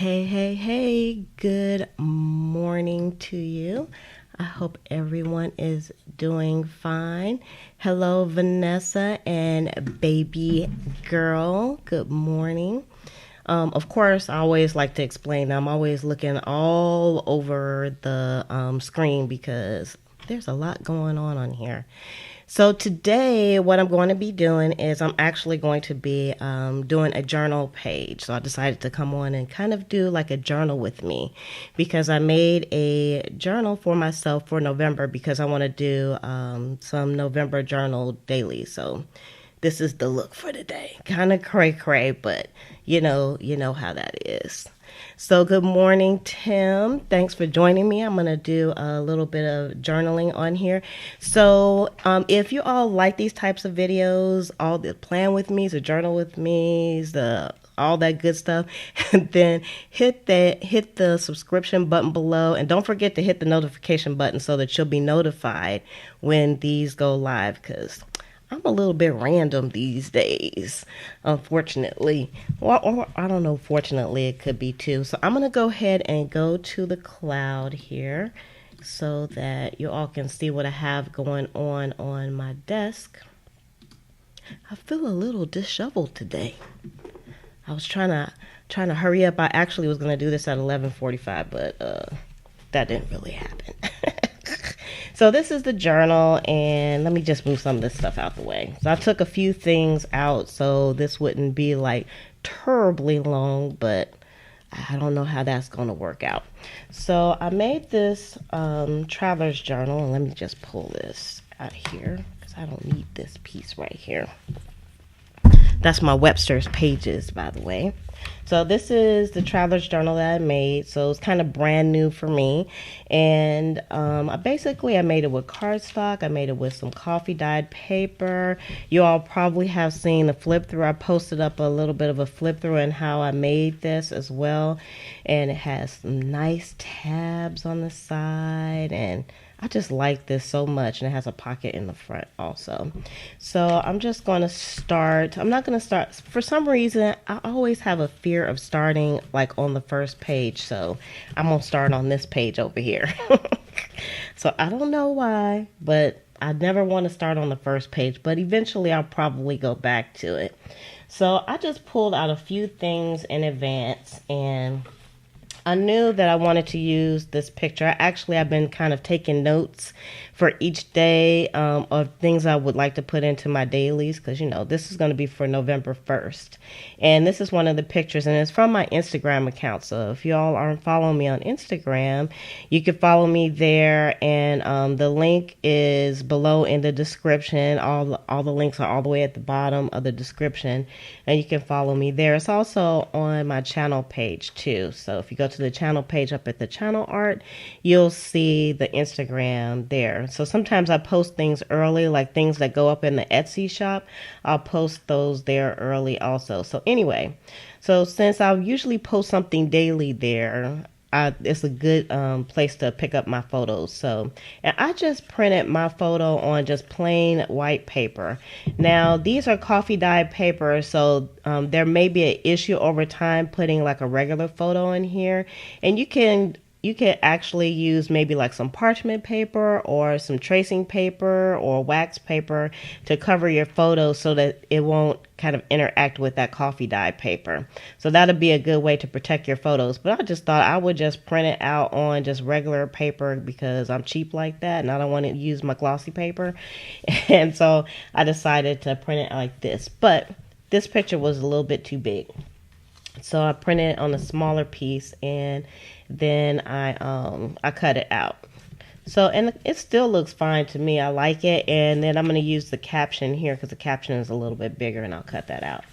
Hey, good morning to you. I hope everyone is doing fine. Hello, Vanessa and baby girl. Good morning. Of course, I always like to explain. I'm always looking all over the screen because there's a lot going on here. So today, what I'm going to be doing is I'm actually going to be doing a journal page. So I decided to come on and kind of do like a journal with me because I made a journal for myself for November because I want to do some November journal daily. So this is the look for today. Kind of cray, but you know how that is. So good morning, Tim. Thanks for joining me. I'm going to do a little bit of journaling on here. So if you all like these types of videos, all the plan with me, the journal with me, all that good stuff, then hit the subscription button below, and don't forget to hit the notification button so that you'll be notified when these go live, because I'm a little bit random these days, unfortunately. Or I don't know, fortunately, it could be too. So I'm going to go ahead and go to the cloud here so that you all can see what I have going on my desk. I feel a little disheveled today. I was trying to hurry up. I actually was going to do this at 11:45, but that didn't really happen. So this is the journal, and let me just move some of this stuff out the way. So I took a few things out so this wouldn't be like terribly long, but I don't know how that's going to work out. So I made this traveler's journal, and let me just pull this out here because I don't need this piece right here. That's my Webster's Pages, by the way. So this is the traveler's journal that I made. So it's kind of brand new for me. And I made it with cardstock. I made it with some coffee dyed paper. You all probably have seen the flip through. I posted up a little bit of a flip through and how I made this as well. And it has some nice tabs on the side, and I just like this so much, and it has a pocket in the front also. So I'm just going to start. I'm not going to start. For some reason, I always have a fear of starting like on the first page. So I'm going to start on this page over here. So I don't know why, but I never want to start on the first page. But eventually I'll probably go back to it. So I just pulled out a few things in advance, and I knew that I wanted to use this picture. I've been kind of taking notes for each day of things I would like to put into my dailies, because, this is going to be for November 1st. And this is one of the pictures, and it's from my Instagram account. So if you all aren't following me on Instagram, you can follow me there. And the link is below in the description. All the links are all the way at the bottom of the description, and you can follow me there. It's also on my channel page too. So if you go to the channel page up at the channel art, you'll see the Instagram there. So sometimes I post things early, like things that go up in the Etsy shop. I'll post those there early also. So anyway, so since I usually post something daily there, it's a good place to pick up my photos. So, and I just printed my photo on just plain white paper. Now, these are coffee dyed paper, so there may be an issue over time putting like a regular photo in here. And you can actually use maybe like some parchment paper or some tracing paper or wax paper to cover your photos so that it won't kind of interact with that coffee dye paper. So that'll be a good way to protect your photos. But I just thought I would just print it out on just regular paper because I'm cheap like that and I don't want to use my glossy paper. And so I decided to print it like this. But this picture was a little bit too big. So I printed it on a smaller piece, and then I cut it out. So, and it still looks fine to me. I like it. And then I'm going to use the caption here because the caption is a little bit bigger, and I'll cut that out.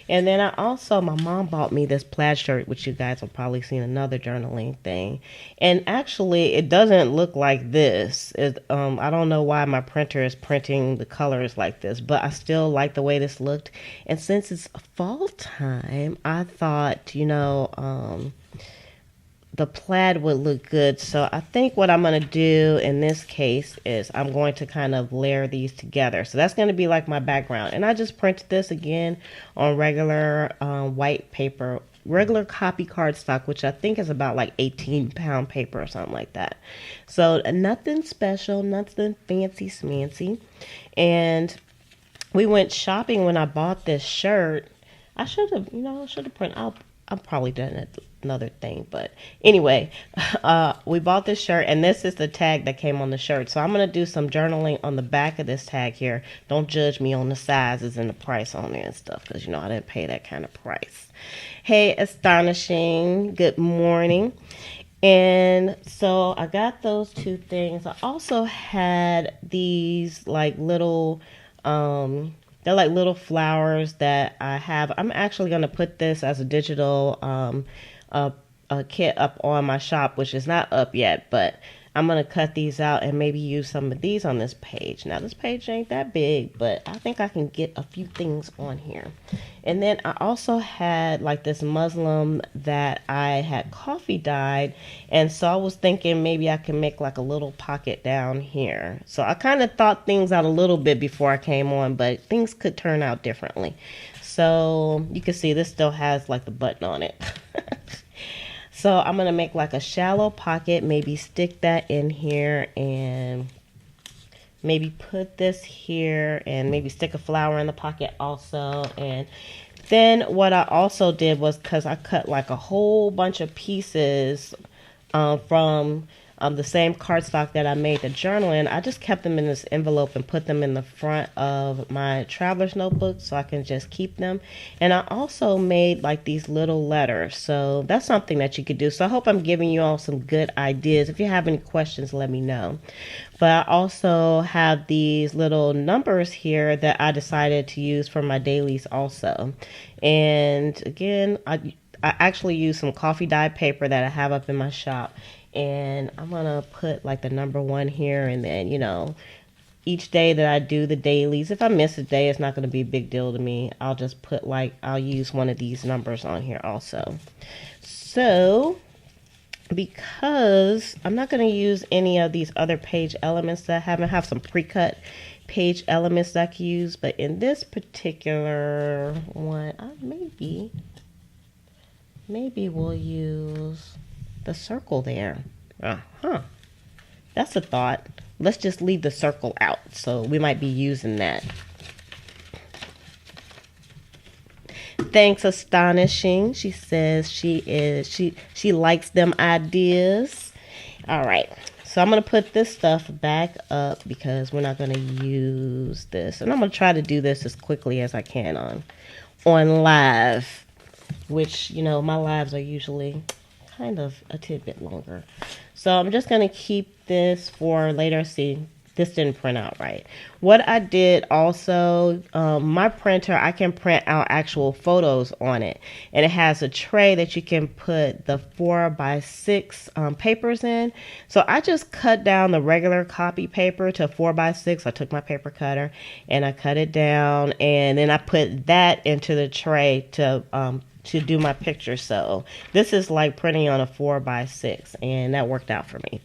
And then my mom bought me this plaid shirt, which you guys have probably seen another journaling thing. And actually, it doesn't look like this. I don't know why my printer is printing the colors like this, but I still like the way this looked. And since it's fall time, I thought, the plaid would look good. So I think what I'm going to do in this case is I'm going to kind of layer these together. So that's going to be like my background. And I just printed this again on regular white paper, regular copy cardstock, which I think is about like 18-pound paper or something like that. So nothing special, nothing fancy smancy. And we went shopping when I bought this shirt. I should have, printed. I'll probably done another thing, but anyway, we bought this shirt, and this is the tag that came on the shirt. So I'm gonna do some journaling on the back of this tag here. Don't judge me on the sizes and the price on there and stuff, because I didn't pay that kind of price. Hey, astonishing. Good morning. And so I got those two things. I also had these like little they're like little flowers that I have. I'm actually going to put this as a digital a kit up on my shop, which is not up yet, but I'm going to cut these out and maybe use some of these on this page. Now, this page ain't that big, but I think I can get a few things on here. And then I also had like this muslin that I had coffee dyed. And so I was thinking maybe I can make like a little pocket down here. So I kind of thought things out a little bit before I came on, but things could turn out differently. So you can see this still has like the button on it. So I'm going to make like a shallow pocket, maybe stick that in here and maybe put this here and maybe stick a flower in the pocket also. And then what I also did was, because I cut like a whole bunch of pieces from the same cardstock that I made the journal in, I just kept them in this envelope and put them in the front of my traveler's notebook so I can just keep them. And I also made like these little letters. So that's something that you could do. So I hope I'm giving you all some good ideas. If you have any questions, let me know. But I also have these little numbers here that I decided to use for my dailies also. And again, I actually used some coffee dyed paper that I have up in my shop. And I'm going to put like the number 1 here, and then, each day that I do the dailies, if I miss a day, it's not going to be a big deal to me. I'll just put I'll use one of these numbers on here also. So, because I'm not going to use any of these other page elements that I have some pre-cut page elements that I can use, but in this particular one, maybe we'll use the circle there. That's a thought. Let's just leave the circle out. So we might be using that. Thanks, astonishing. She says she likes them ideas. All right. So I'm going to put this stuff back up because we're not going to use this. And I'm going to try to do this as quickly as I can on live, which, my lives are usually kind of a tidbit longer. So I'm just going to keep this for later. See, this didn't print out right. What I did also, my printer, I can print out actual photos on it. And it has a tray that you can put the 4x6 papers in. So I just cut down the regular copy paper to 4x6. I took my paper cutter and I cut it down. And then I put that into the tray to do my picture. So this is like printing on a 4x6, and that worked out for me.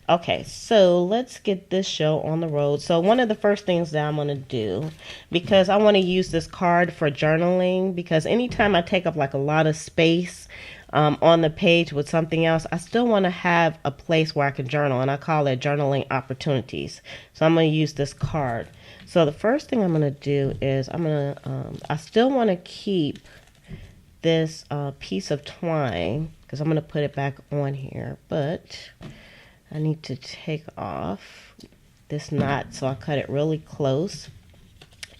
Okay, so let's get this show on the road. So one of the first things that I'm going to do, because I want to use this card for journaling, because anytime I take up like a lot of space on the page with something else, I still want to have a place where I can journal, and I call it journaling opportunities. So I'm going to use this card. So the first thing I'm going to do is I still want to keep this piece of twine, because I'm going to put it back on here, but I need to take off this knot, so I cut it really close.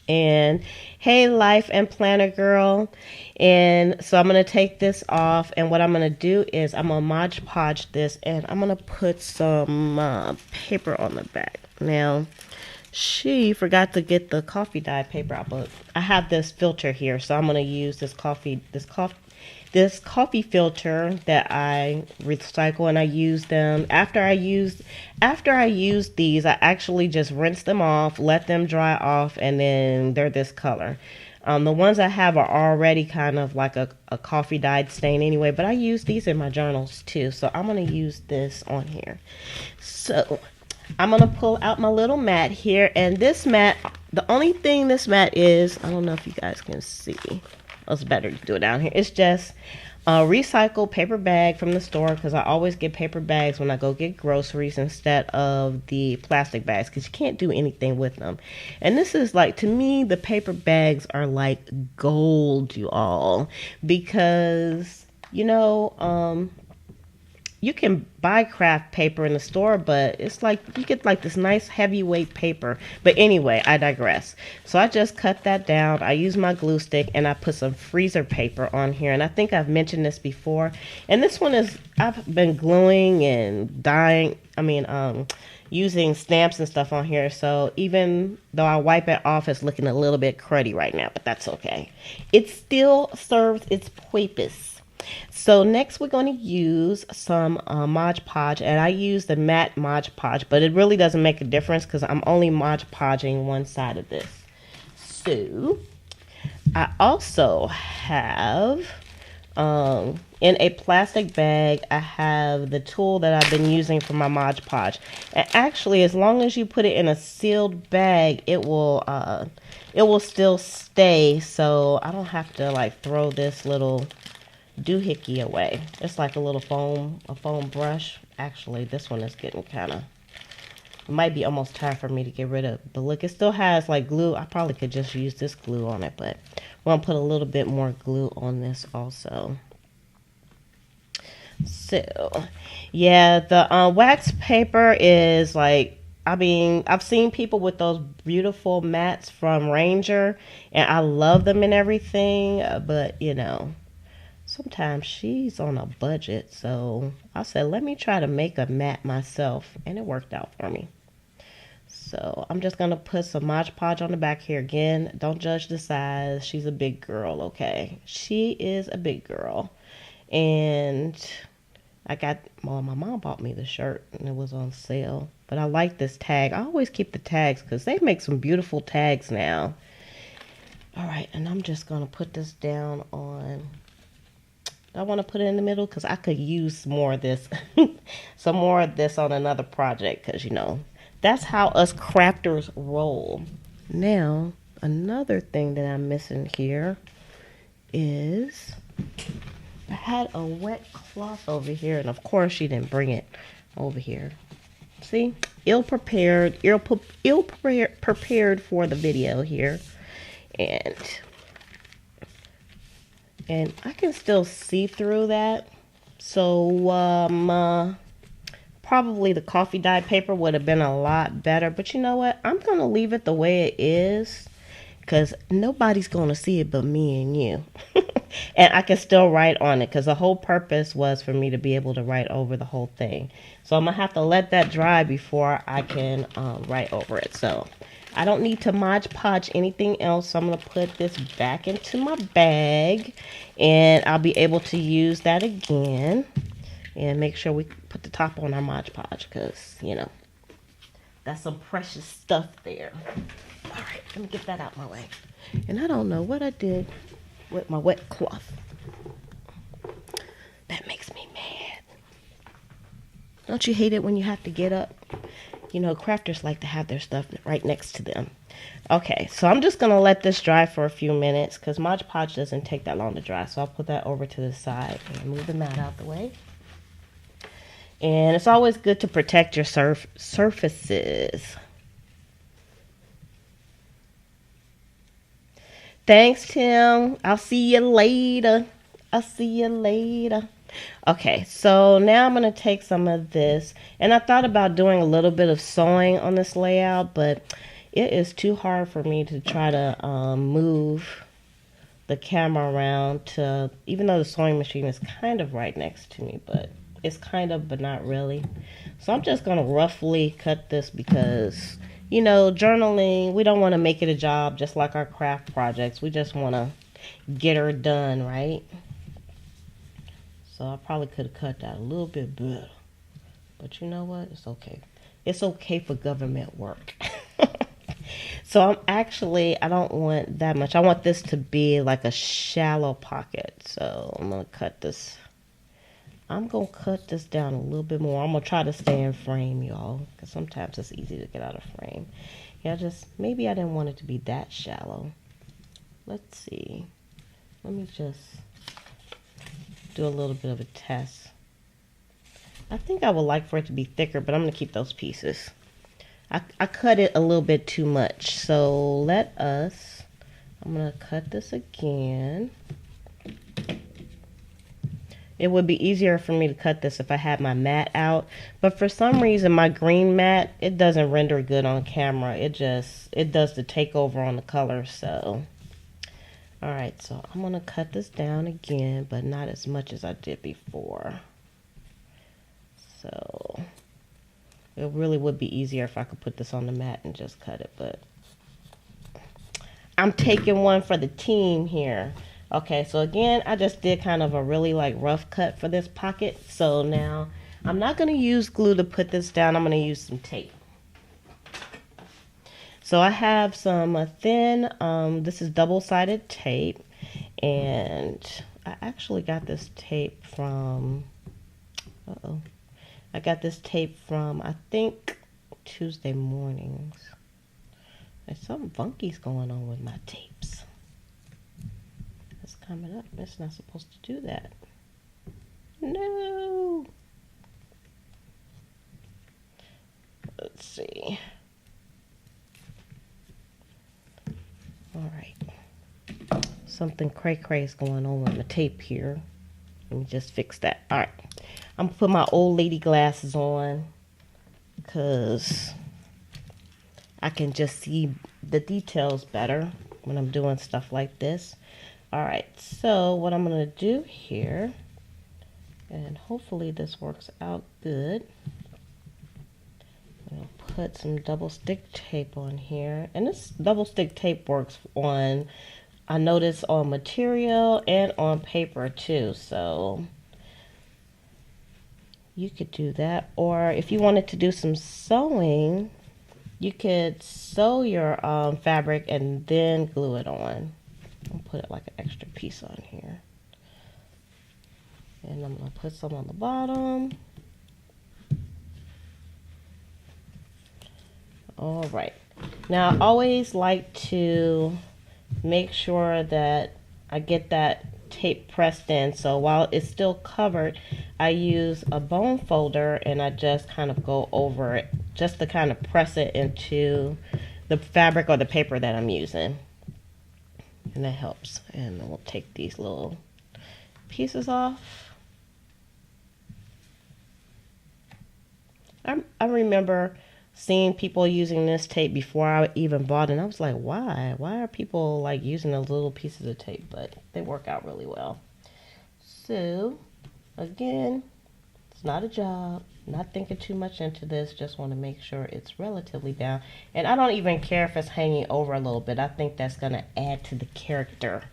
And hey, life and planner girl. And so I'm going to take this off, and what I'm going to do is I'm going to Mod Podge this, and I'm going to put some paper on the back. Now, she forgot to get the coffee dye paper out, but I have this filter here, so I'm going to use this coffee filter that I recycle, and I use them after I use these. I actually just rinse them off, let them dry off, and then they're this color. The ones I have are already kind of like a coffee dyed stain anyway, but I use these in my journals too. So I'm going to use this on here. So I'm going to pull out my little mat here. And this mat, the only thing this mat is, I don't know if you guys can see. It's better to do it down here. It's just a recycled paper bag from the store, because I always get paper bags when I go get groceries instead of the plastic bags, because you can't do anything with them. And this is like, to me, the paper bags are like gold, you all, because you can buy craft paper in the store, but it's like you get like this nice heavyweight paper. But anyway, I digress. So I just cut that down. I use my glue stick and I put some freezer paper on here. And I think I've mentioned this before. And this one is, I've been gluing and using stamps and stuff on here. So even though I wipe it off, it's looking a little bit cruddy right now, but that's okay. It still serves its purpose. So next we're going to use some Mod Podge, and I use the matte Mod Podge, but it really doesn't make a difference because I'm only Mod Podging one side of this. So I also have in a plastic bag, I have the tool that I've been using for my Mod Podge. And actually, as long as you put it in a sealed bag, it will still stay, so I don't have to like throw this little doohickey away. It's like a foam brush. Actually, this one is getting kind of, it might be almost time for me to get rid of. But look, it still has like glue. I probably could just use this glue on it, but we're gonna put a little bit more glue on this also. So yeah, the wax paper is like, I've seen people with those beautiful mats from Ranger, and I love them and everything, but sometimes she's on a budget, so I said, let me try to make a mat myself, and it worked out for me. So I'm just going to put some Mod Podge on the back here. Again, don't judge the size. She's a big girl, okay? She is a big girl. And my mom bought me the shirt, and it was on sale. But I like this tag. I always keep the tags because they make some beautiful tags now. All right, and I'm just going to put this down on... I want to put it in the middle because I could use more of this, some more of this on another project, because that's how us crafters roll. Now, another thing that I'm missing here is I had a wet cloth over here, and of course she didn't bring it over here. See, ill prepared for the video here, and I can still see through that. So probably the coffee dyed paper would have been a lot better. But you know what? I'm going to leave it the way it is, because nobody's going to see it but me and you. And I can still write on it, because the whole purpose was for me to be able to write over the whole thing. So I'm going to have to let that dry before I can write over it. So I don't need to Mod Podge anything else, so I'm going to put this back into my bag, and I'll be able to use that again, and make sure we put the top on our Mod Podge, because, that's some precious stuff there. All right, let me get that out my way. And I don't know what I did with my wet cloth. That makes me mad. Don't you hate it when you have to get up? Crafters like to have their stuff right next to them. Okay, so I'm just going to let this dry for a few minutes, because Mod Podge doesn't take that long to dry. So I'll put that over to the side and move the mat out the way. And it's always good to protect your surfaces. Thanks, Tim. I'll see you later. Okay, so now I'm going to take some of this, and I thought about doing a little bit of sewing on this layout, but it is too hard for me to try to move the camera around to, even though the sewing machine is kind of right next to me, but it's kind of, but not really. So I'm just going to roughly cut this because, journaling, we don't want to make it a job just like our craft projects. We just want to get her done, right? So I probably could have cut that a little bit better. But you know what? It's okay. It's okay for government work. So I don't want that much. I want this to be like a shallow pocket. So I'm going to cut this. I'm going to cut this down a little bit more. I'm going to try to stay in frame, y'all, because sometimes it's easy to get out of frame. Yeah, maybe I didn't want it to be that shallow. Let's see. Let me just do a little bit of a test. I think I would like for it to be thicker, but I'm going to keep those pieces. I cut it a little bit too much. So I'm going to cut this again. It would be easier for me to cut this if I had my mat out. But for some reason, my green mat, it doesn't render good on camera. It does the takeover on the color. So, all right. So I'm going to cut this down again, but not as much as I did before. So it really would be easier if I could put this on the mat and just cut it. But I'm taking one for the team here. Okay, so again, I just did kind of a really like rough cut for this pocket. So now I'm not going to use glue to put this down. I'm going to use some tape. So I have some thin, this is double-sided tape. And I actually got this tape from, I got this tape from, I think, Tuesday mornings. There's something funky's going on with my tapes. It's coming up. It's not supposed to do that. No. Let's see. All right. Something cray-cray is going on with my tape here. Let me just fix that. All right. I'm going to put my old lady glasses on because I can just see the details better when I'm doing stuff like this. All right, so what I'm going to do here, and hopefully this works out good, I'll put some double stick tape on here. And this double stick tape works on, I notice, on material and on paper too. So you could do that. Or if you wanted to do some sewing, you could sew your fabric and then glue it on. I'll put it like an extra piece on here. And I'm going to put some on the bottom. All right. Now, I always like to make sure that I get that tape pressed in. So while it's still covered, I use a bone folder and I just kind of go over it just to kind of press it into the fabric or the paper that I'm using. And that helps. And then we'll take these little pieces off. I remember seeing people using this tape before I even bought it. And I was like, why? Why are people like using those little pieces of tape? But they work out really well. So, again, it's not a job. Not thinking too much into this. Just want to make sure it's relatively down. And I don't even care if it's hanging over a little bit. I think that's going to add to the character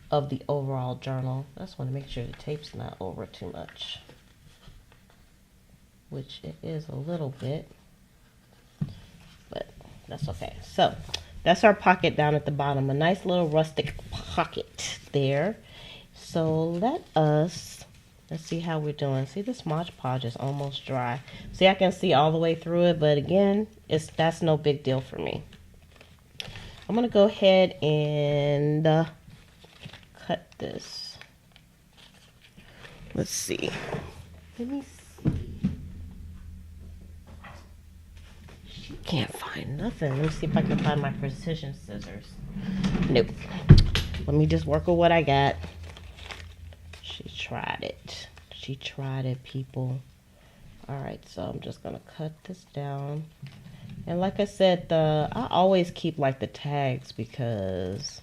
of the overall journal. I just want to make sure the tape's not over too much. Which it is a little bit. But that's okay. So, that's our pocket down at the bottom. A nice little rustic pocket there. So, let's see how we're doing. See, this Mod Podge is almost dry. See, I can see all the way through it, but again, that's no big deal for me. I'm going to go ahead and cut this. Let's see. Let me see. She can't find nothing. Let me see if I can find my precision scissors. Nope. Let me just work with what I got. She tried it. She tried it, people. Alright, so I'm just going to cut this down. And like I said, I always keep like the tags because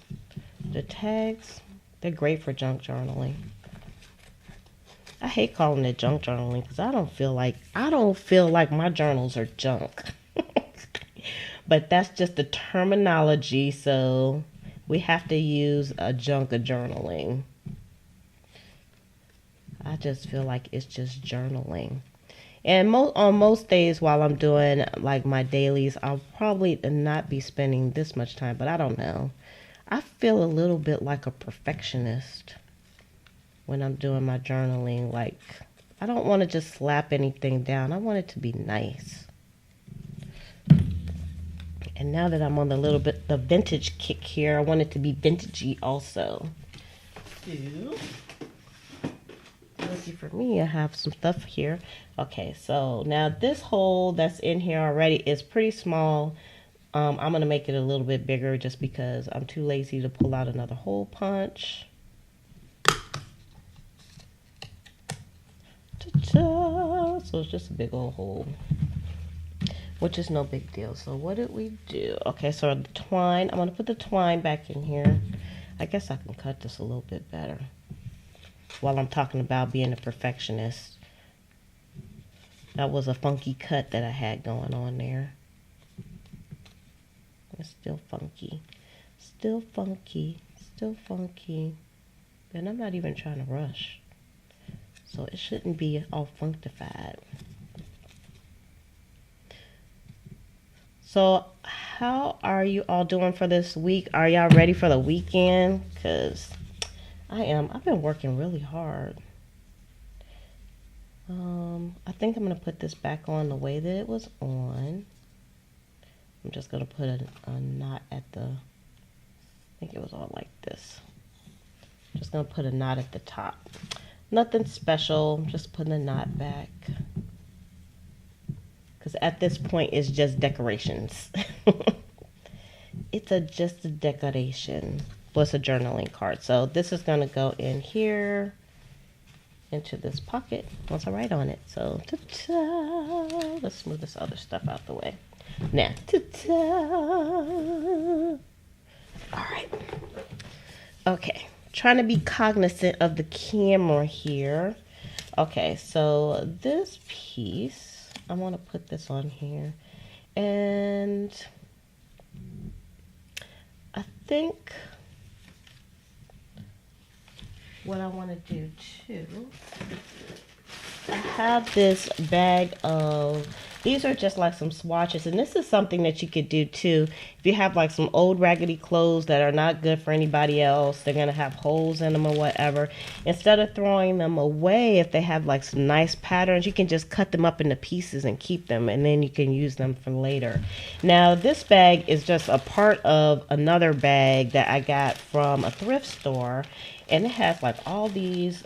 the tags, they're great for junk journaling. I hate calling it junk journaling because I don't feel like my journals are junk. But that's just the terminology, so we have to use a junk of journaling. I just feel like it's just journaling. And on most days while I'm doing like my dailies, I'll probably not be spending this much time, but I don't know. I feel a little bit like a perfectionist when I'm doing my journaling. Like, I don't want to just slap anything down. I want it to be nice. And now that I'm on the vintage kick here, I want it to be vintagey also. Lucky for me, I have some stuff here. Okay, so now this hole that's in here already is pretty small. I'm going to make it a little bit bigger just because I'm too lazy to pull out another hole punch. Ta-ta! So it's just a big old hole, which is no big deal. So what did we do? Okay, so the twine, I'm going to put the twine back in here. I guess I can cut this a little bit better while I'm talking about being a perfectionist. That was a funky cut that I had going on there. It's still funky. Still funky. Still funky. And I'm not even trying to rush. So it shouldn't be all functified. So how are you all doing for this week? Are y'all ready for the weekend? Because I am. I've been working really hard. I think I'm going to put this back on the way that it was on. I'm just going to put a knot at the, I think it was all like this. Just going to put a knot at the top. Nothing special. I'm just putting a knot back. Because at this point, it's just decorations. It's just a decoration. Well, it's a journaling card. So this is going to go in here, into this pocket, once I write on it. So, ta-ta! Let's move this other stuff out the way. Now, ta-ta! All right. Okay. Trying to be cognizant of the camera here. Okay, so this piece, I want to put this on here. And I think what I want to do too, I have this bag of, these are just like some swatches, and this is something that you could do too. If you have like some old raggedy clothes that are not good for anybody else, they're going to have holes in them or whatever. Instead of throwing them away, if they have like some nice patterns, you can just cut them up into pieces and keep them, and then you can use them for later. Now this bag is just a part of another bag that I got from a thrift store, and it has like all these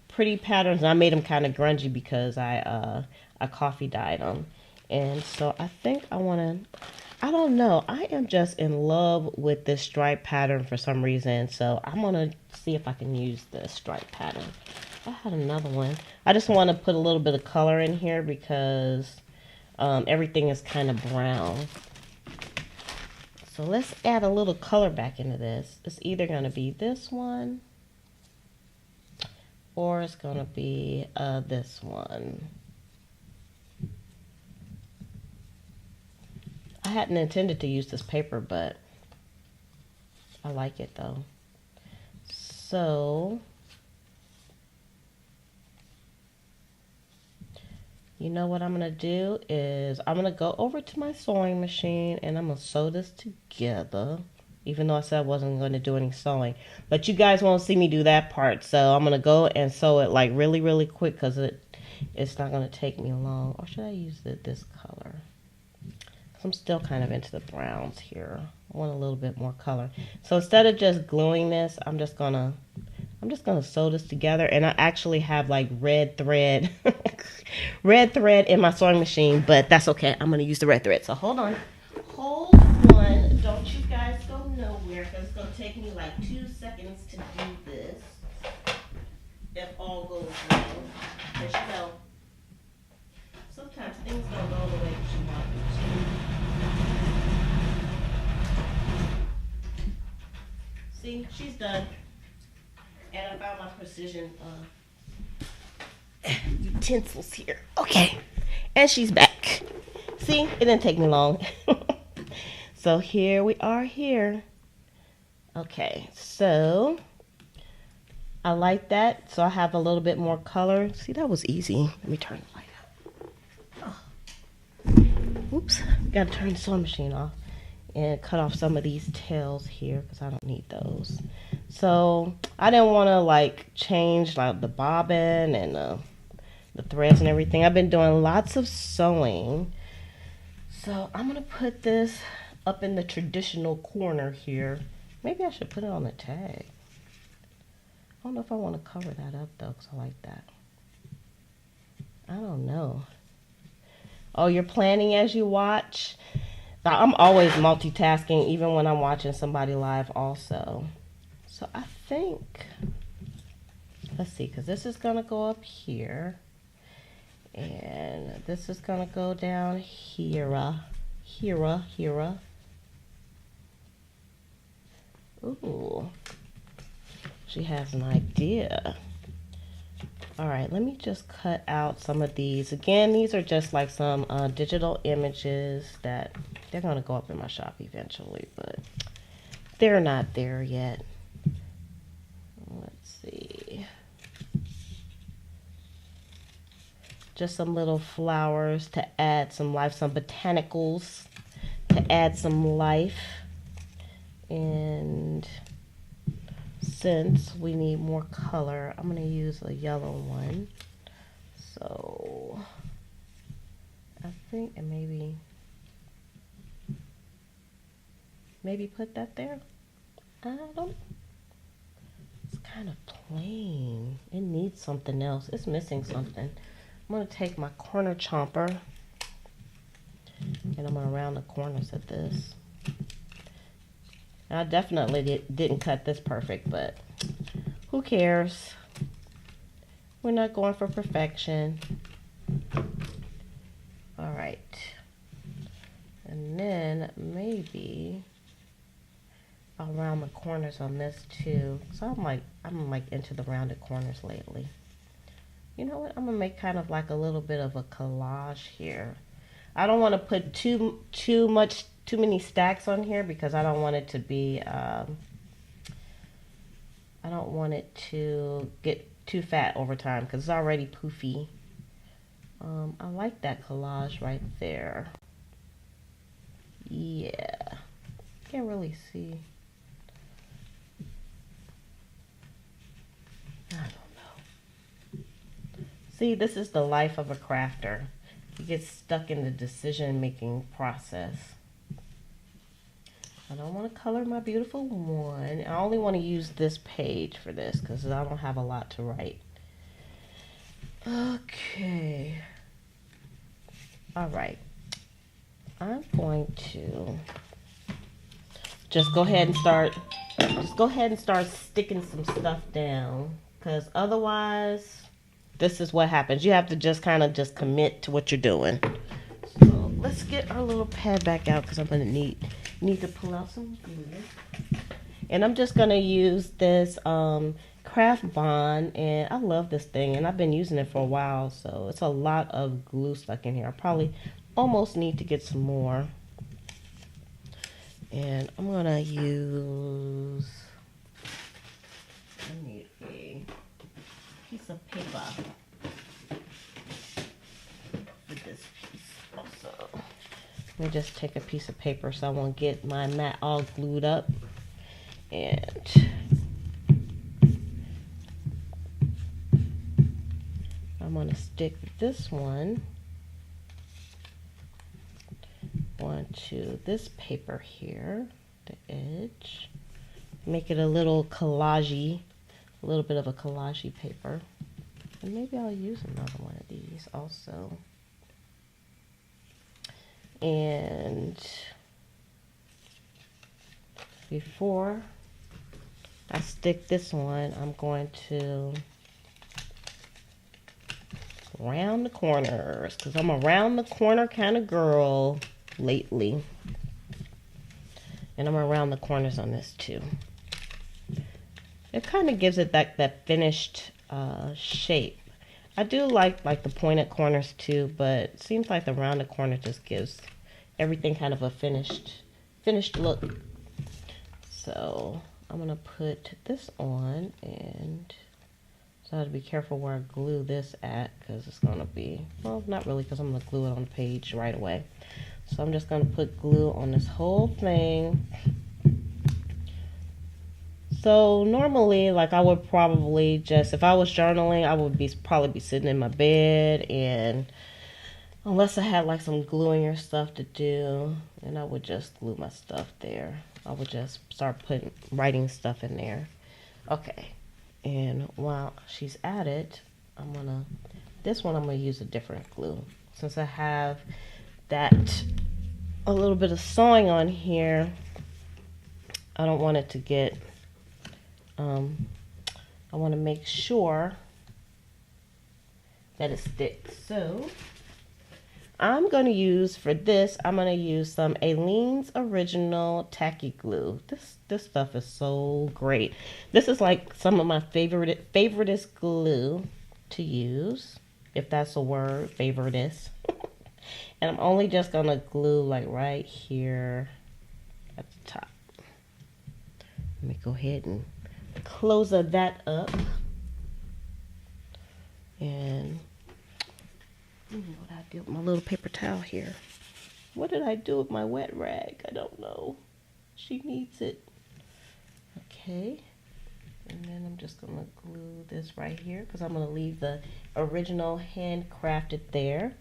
pretty patterns. I made them kind of grungy because I coffee dyed them. And so I think I want to, I don't know, I am just in love with this stripe pattern for some reason. So I'm going to see if I can use the stripe pattern. I had another one. I just want to put a little bit of color in here because everything is kind of brown. So let's add a little color back into this. It's either going to be this one or it's going to be this one. I hadn't intended to use this paper, but I like it though. So, you know what I'm going to do is I'm going to go over to my sewing machine and I'm going to sew this together. Even though I said I wasn't going to do any sewing. But you guys won't see me do that part. So I'm going to go and sew it like really, really quick because it's not going to take me long. Or should I use this color? I'm still kind of into the browns here. I want a little bit more color. So instead of just gluing this, I'm just gonna sew this together. And I actually have like red thread, red thread in my sewing machine, but that's okay. I'm gonna use the red thread. So hold on, don't you guys go nowhere because it's gonna take me like 2 seconds to do this. If all goes well, because you know, sometimes things don't go the way that you want them to. See, she's done. And I found my precision utensils here. Okay. And she's back. See, it didn't take me long. So here we are here. Okay, so I like that. So I have a little bit more color. See, that was easy. Let me turn the light up. oops, gotta turn the sewing machine off and cut off some of these tails here because I don't need those. So I didn't want to like change like the bobbin and the threads and everything. I've been doing lots of sewing. So I'm gonna put this up in the traditional corner here. Maybe I should put it on the tag. I don't know if I want to cover that up though, because I like that. I don't know. Oh, you're planning as you watch? I'm always multitasking, even when I'm watching somebody live also. So I think, let's see, because this is going to go up here. And this is going to go down here. Here. Ooh. She has an idea. All right, let me just cut out some of these. Again, these are just like some digital images that they're going to go up in my shop eventually, but they're not there yet. Let's see. Just some little flowers to add some life, some botanicals to add some life. And since we need more color, I'm going to use a yellow one. So I think, and maybe put that there. I don't, it's kind of plain. It needs something else. It's missing something. I'm going to take my corner chomper and I'm going to round the corners of this. I definitely didn't cut this perfect, but who cares? We're not going for perfection. All right. And then maybe I'll round the corners on this too. So I'm like into the rounded corners lately. You know what? I'm gonna make kind of like a little bit of a collage here. I don't want to put too many stacks on here because I don't want it to be I don't want it to get too fat over time because it's already poofy. I like that collage right there. Yeah, can't really see. I don't know. See, this is the life of a crafter. You get stuck in the decision-making process. I don't want to color my beautiful one. I only want to use this page for this because I don't have a lot to write. Okay. All right. I'm going to just go ahead and start sticking some stuff down because otherwise this is what happens. You have to just kind of just commit to what you're doing. So let's get our little pad back out because I'm going to need to pull out some glue. And I'm just going to use this Craft Bond, and I love this thing and I've been using it for a while, so it's a lot of glue stuck in here. I probably almost need to get some more. And I'm going to use, I need a piece of paper for this piece also. Let me just take a piece of paper so I won't get my mat all glued up. And I'm going to stick this one onto this paper here, the edge. Make it a little collage-y, a little bit of a collage-y paper. And maybe I'll use another one of these also. And before I stick this one, I'm going to round the corners because I'm a round the corner kind of girl lately. And I'm gonna round the corners on this too. It kind of gives it that finished shape. I do like the pointed corners too, but it seems like the rounded corner just gives everything kind of a finished look. So I'm gonna put this on, and so I have to be careful where I glue this at because it's gonna be, well, not really because I'm gonna glue it on the page right away. So I'm just going to put glue on this whole thing. So normally, like, I would probably just, if I was journaling, I would probably be sitting in my bed, and unless I had like some gluing or stuff to do, and I would just glue my stuff there. I would just start writing stuff in there. Okay, and while she's at it, this one I'm gonna use a different glue. Since I have a little bit of sewing on here, I don't want it to get, I want to make sure that it sticks. So I'm going to use, for this, I'm going to use some Aleene's Original Tacky Glue. This stuff is so great. This is like some of my favoriteest glue to use, if that's a word, favoriteest. And I'm only just going to glue like right here at the top. Let me go ahead and close that up. And what I did with my little paper towel here. What did I do with my wet rag? I don't know. She needs it. Okay. And then I'm just going to glue this right here because I'm going to leave the original handcrafted there.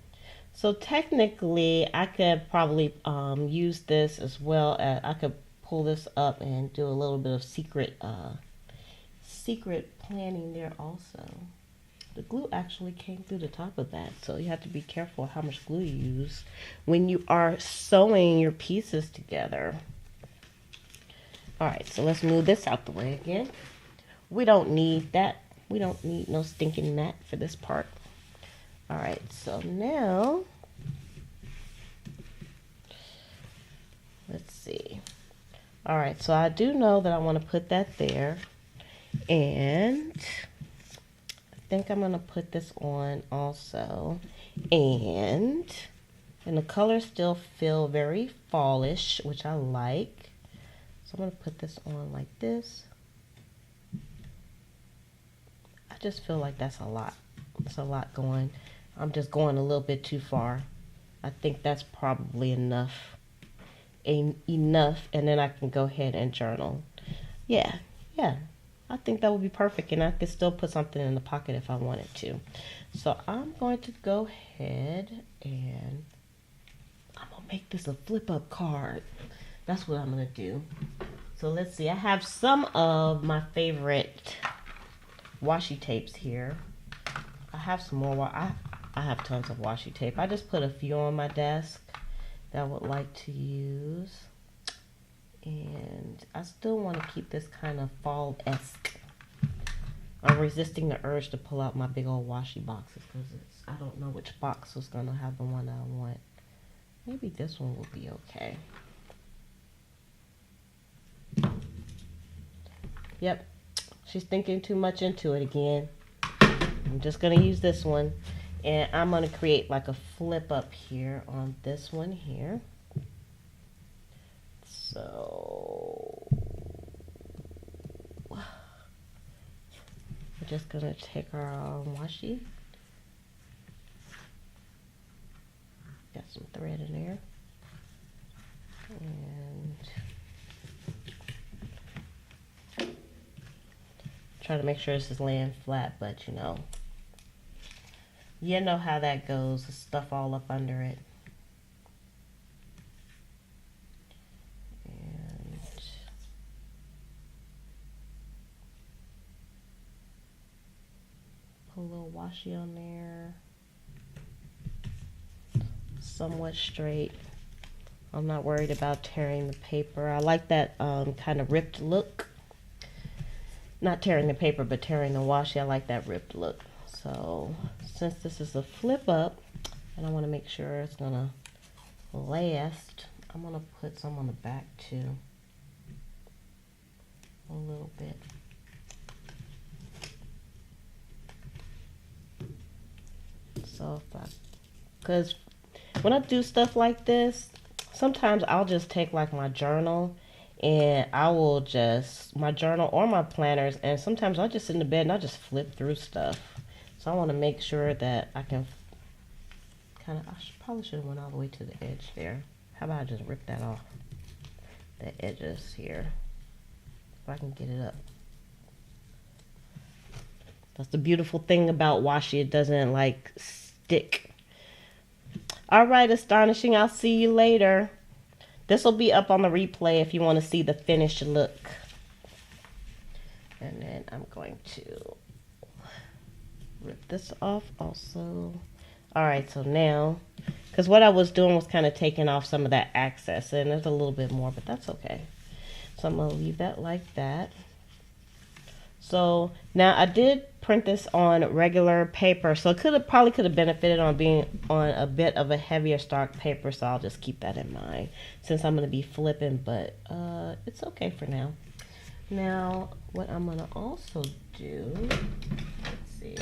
So technically, I could probably use this as well. I could pull this up and do a little bit of secret planning there also. The glue actually came through the top of that, so you have to be careful how much glue you use when you are sewing your pieces together. All right, so let's move this out the way again. We don't need that. We don't need no stinking mat for this part. All right, so now, let's see. All right, so I do know that I want to put that there, and I think I'm going to put this on also, and the colors still feel very fallish, which I like. So I'm going to put this on like this. I just feel like that's a lot. It's a lot going. I'm just going a little bit too far. I think that's probably enough. Enough, and then I can go ahead and journal. Yeah. I think that would be perfect, and I could still put something in the pocket if I wanted to. So I'm going to go ahead and I'm going to make this a flip-up card. That's what I'm going to do. So let's see. I have some of my favorite washi tapes here. I have some more. I have tons of washi tape. I just put a few on my desk that I would like to use. And I still want to keep this kind of fall-esque. I'm resisting the urge to pull out my big old washi boxes because I don't know which box was going to have the one I want. Maybe this one will be okay. Yep, she's thinking too much into it again. I'm just going to use this one. And I'm going to create like a flip up here on this one here. So we're just going to take our washi. Got some thread in there. And try to make sure this is laying flat, but you know how that goes. The stuff all up under it. And put a little washi on there. Somewhat straight. I'm not worried about tearing the paper. I like that kind of ripped look. Not tearing the paper, but tearing the washi. I like that ripped look. So since this is a flip up, and I want to make sure it's gonna last, I'm gonna put some on the back too. A little bit. So because when I do stuff like this, sometimes I'll just take like my journal and my journal or my planners, and sometimes I'll just sit in the bed and I'll just flip through stuff. So I want to make sure that I can probably should have went all the way to the edge there. How about I just rip that off? The edges here. If I can get it up. That's the beautiful thing about washi. It doesn't like stick. Alright, Astonishing. I'll see you later. This will be up on the replay if you want to see the finished look. And then I'm going to rip this off also. Alright, so now, because what I was doing was kind of taking off some of that excess, and there's a little bit more, but that's okay. So I'm going to leave that like that. So now I did print this on regular paper, so it probably could have benefited on being on a bit of a heavier stock paper, so I'll just keep that in mind since I'm going to be flipping, but it's okay for now. Now, what I'm going to also do, let's see,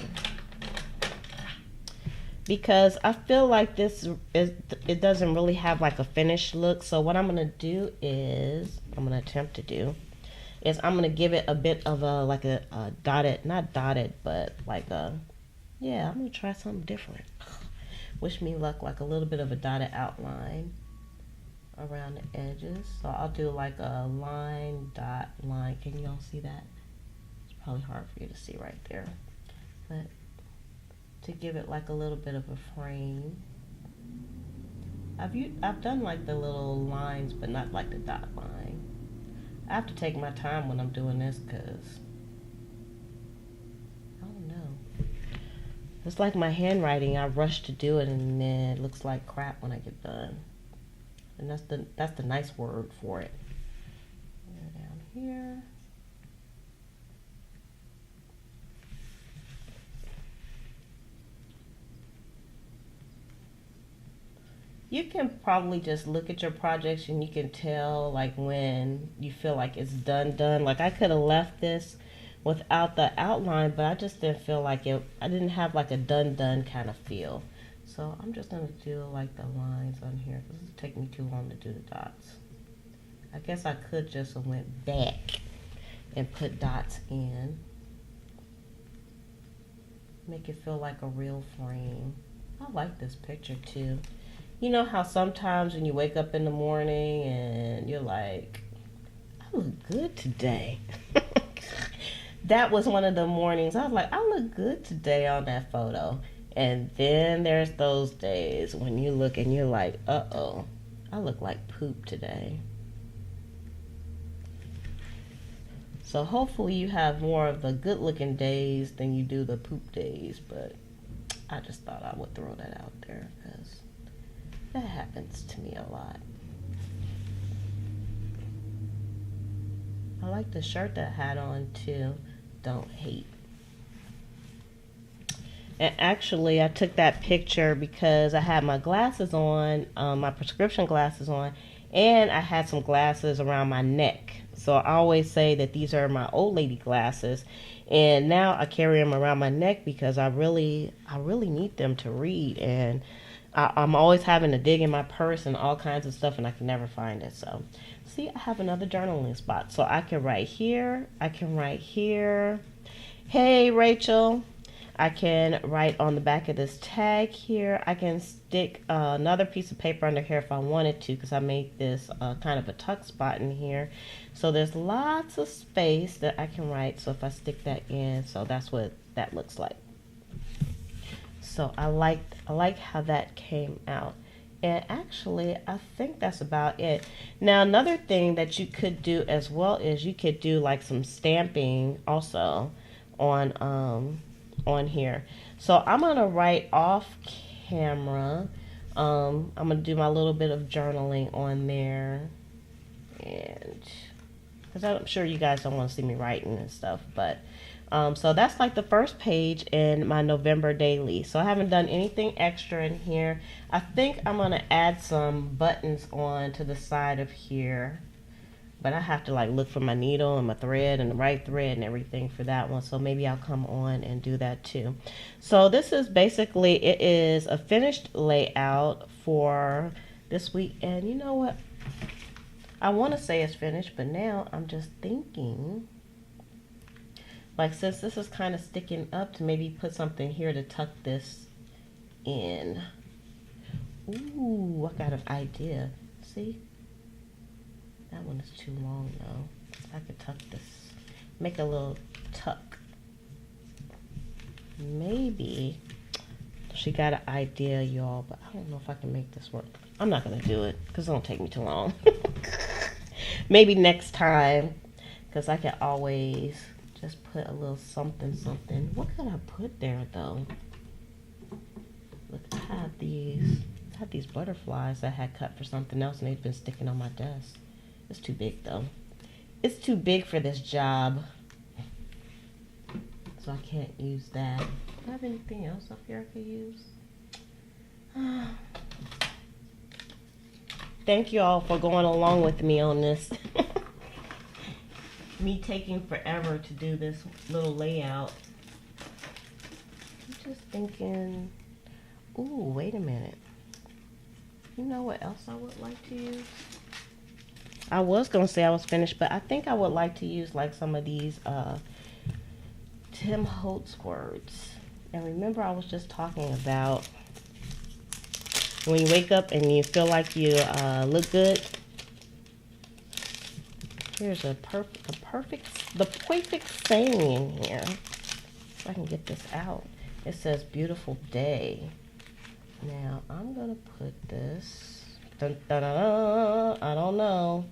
because I feel like it doesn't really have like a finished look, so what I'm going to do is, I'm going to attempt to do, is I'm going to give it a bit of a dotted, not dotted, but like a, yeah, I'm going to try something different. Wish me luck, like a little bit of a dotted outline around the edges. So I'll do like a line, dot, line. Can you all see that? It's probably hard for you to see right there. But to give it like a little bit of a frame. I've done like the little lines, but not like the dot line. I have to take my time when I'm doing this because I don't know. It's like my handwriting. I rush to do it and then it looks like crap when I get done. And that's the nice word for it. Down here. You can probably just look at your projects and you can tell like when you feel like it's done. Like I could have left this without the outline, but I just didn't feel like it. I didn't have like a done kind of feel. So I'm just going to do like the lines on here because it'll take me too long to do the dots. I guess I could just have went back and put dots in. Make it feel like a real frame. I like this picture too. You know how sometimes when you wake up in the morning and you're like, I look good today. That was one of the mornings. I was like, I look good today on that photo. And then there's those days when you look and you're like, uh-oh, I look like poop today. So hopefully you have more of the good looking days than you do the poop days. But I just thought I would throw that out there because that happens to me a lot. I like the shirt that I had on too. Don't hate. And actually, I took that picture because I had my glasses on, my prescription glasses on, and I had some glasses around my neck. So I always say that these are my old lady glasses, and now I carry them around my neck because I really need them to read, and I'm always having to dig in my purse and all kinds of stuff, and I can never find it. So, see, I have another journaling spot. So I can write here. I can write here. Hey, Rachel. I can write on the back of this tag here. I can stick another piece of paper under here if I wanted to because I made this kind of a tuck spot in here. So there's lots of space that I can write. So if I stick that in, so that's what that looks like. So I like how that came out. And actually, I think that's about it. Now, another thing that you could do as well is you could do like some stamping also on here. So I'm going to write off camera. I'm going to do my little bit of journaling on there. And because I'm sure you guys don't want to see me writing and stuff, but so that's like the first page in my November daily. So I haven't done anything extra in here. I think I'm going to add some buttons on to the side of here. But I have to like look for my needle and my thread and the right thread and everything for that one. So maybe I'll come on and do that too. So this is basically, it is a finished layout for this week. And you know what? I want to say it's finished, but now I'm just thinking, like since this is kind of sticking up, to maybe put something here to tuck this in. Ooh, I got an idea. See? That one is too long though. I could tuck this. Make a little tuck. Maybe she got an idea, y'all, but I don't know if I can make this work. I'm not going to do it because it don't take me too long. Maybe next time, because I can always just put a little something. What could I put there though? Look, I had these butterflies I had cut for something else, and they've been sticking on my desk. It's too big though. It's too big for this job, so I can't use that. Do I have anything else up here I could use? Thank you all for going along with me on this. Me taking forever to do this little layout. I'm just thinking, ooh, wait a minute. You know what else I would like to use? I was going to say I was finished, but I think I would like to use like some of these Tim Holtz words. And remember, I was just talking about when you wake up and you feel like you look good. Here's the perfect saying in here. If I can get this out. It says beautiful day. Now I'm gonna put this. Dun, dun, dun, dun, I don't know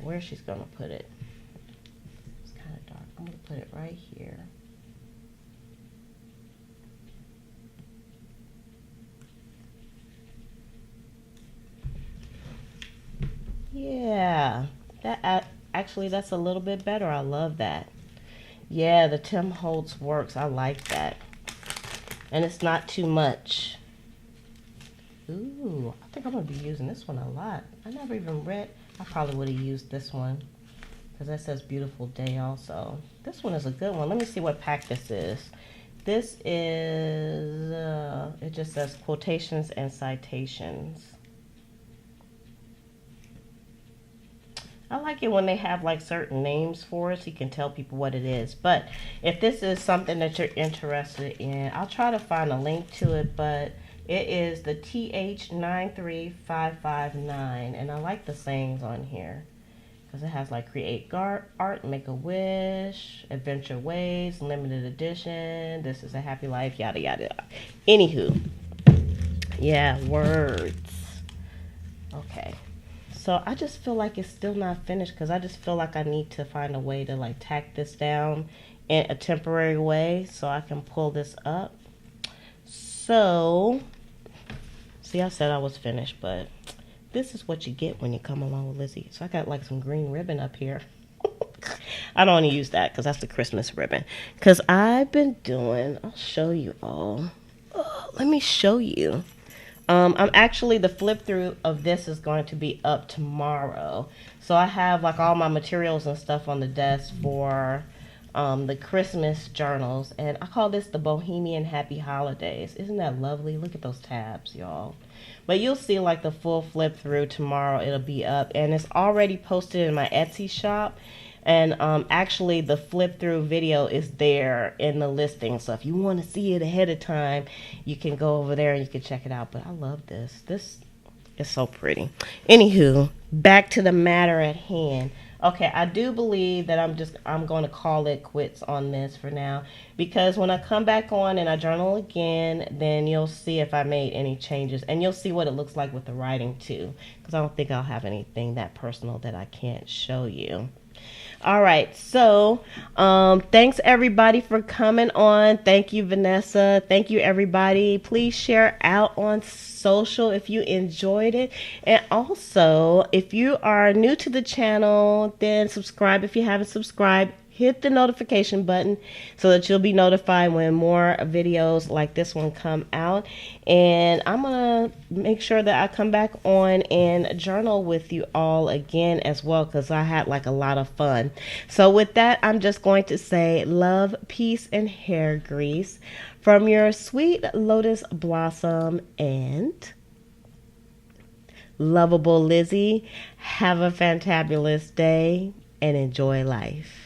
where she's gonna put it. It's kind of dark. I'm gonna put it right here. Yeah, that actually that's a little bit better. I love that. Yeah, the Tim Holtz works. I like that, and it's not too much. Ooh, I think I'm gonna be using this one a lot. I never even read. I probably would have used this one because that says beautiful day also. This one is a good one. Let me see what pack this is. This is, it just says quotations and citations. I like it when they have like certain names for it so you can tell people what it is. But if this is something that you're interested in, I'll try to find a link to it, but it is the TH93559, and I like the sayings on here because it has like create art, make a wish, adventure ways, limited edition, this is a happy life, yada yada yada. Anywho, yeah, words. Okay, so I just feel like it's still not finished because I just feel like I need to find a way to like tack this down in a temporary way so I can pull this up. So, see, I said I was finished, but this is what you get when you come along with Lizzie. So I got like some green ribbon up here. I don't want to use that because that's the Christmas ribbon. Because I've been doing, I'll show you all. Oh, let me show you. I'm actually, the flip through of this is going to be up tomorrow. So I have like all my materials and stuff on the desk for the Christmas journals, and I call this the Bohemian Happy Holidays. Isn't that lovely? Look at those tabs, y'all. But you'll see like the full flip through tomorrow. It'll be up, and it's already posted in my Etsy shop. And actually the flip through video is there in the listing, so if you want to see it ahead of time, you can go over there and you can check it out. But I love this. This is so pretty. Anywho, back to the matter at hand. Okay, I do believe that I'm going to call it quits on this for now, because when I come back on and I journal again, then you'll see if I made any changes, and you'll see what it looks like with the writing too, because I don't think I'll have anything that personal that I can't show you. All right, so thanks everybody for coming on. Thank you, Vanessa. Thank you, everybody. Please share out on social if you enjoyed it. And also, if you are new to the channel, then subscribe if you haven't subscribed. Hit the notification button so that you'll be notified when more videos like this one come out. And I'm going to make sure that I come back on and journal with you all again as well, because I had like a lot of fun. So with that, I'm just going to say love, peace, and hair grease from your sweet lotus blossom and lovable Lizzie. Have a fantabulous day and enjoy life.